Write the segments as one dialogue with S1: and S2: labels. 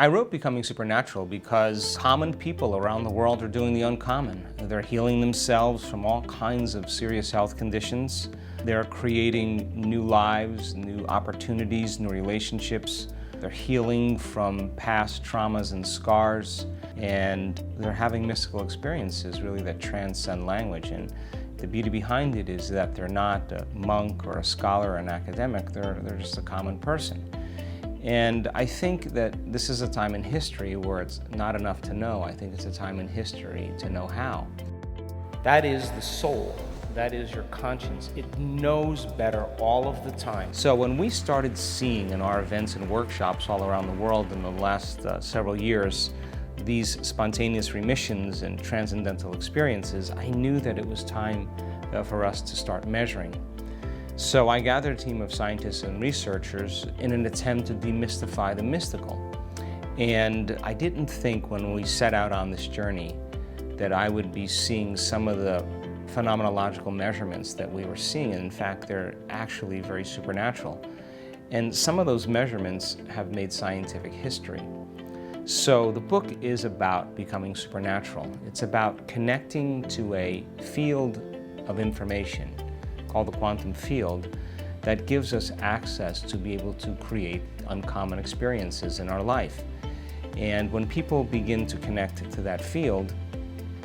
S1: I wrote Becoming Supernatural because common people around the world are doing the uncommon. They're healing themselves from all kinds of serious health conditions. They're creating new lives, new opportunities, new relationships. They're healing from past traumas and scars, and they're having mystical experiences really that transcend language. And the beauty behind it is that they're not a monk or a scholar or an academic, they're just a common person. And I think that this is a time in history where it's not enough to know. I think it's a time in history to know how. That is the soul. That is your conscience. It knows better all of the time. So when we started seeing in our events and workshops all around the world in the last several years, these spontaneous remissions and transcendental experiences, I knew that it was time for us to start measuring. So I gathered a team of scientists and researchers in an attempt to demystify the mystical. And I didn't think when we set out on this journey that I would be seeing some of the phenomenological measurements that we were seeing. And in fact, they're actually very supernatural. And some of those measurements have made scientific history. So the book is about becoming supernatural. It's about connecting to a field of information called the quantum field that gives us access to be able to create uncommon experiences in our life. And when people begin to connect to that field,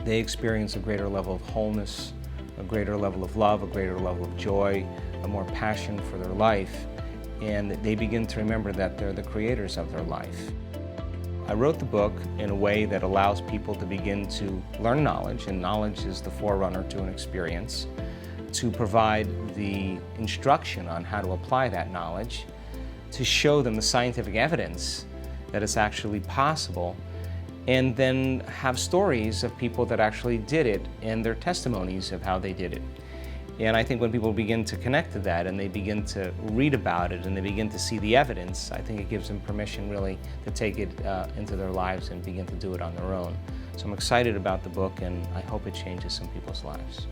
S1: they experience a greater level of wholeness, a greater level of love, a greater level of joy, a more passion for their life, and they begin to remember that they're the creators of their life. I wrote the book in a way that allows people to begin to learn knowledge, and knowledge is the forerunner to an experience, to provide the instruction on how to apply that knowledge, to show them the scientific evidence that it's actually possible, and then have stories of people that actually did it and their testimonies of how they did it. And I think when people begin to connect to that and they begin to read about it and they begin to see the evidence, I think it gives them permission really to take it into their lives and begin to do it on their own. So I'm excited about the book, and I hope it changes some people's lives.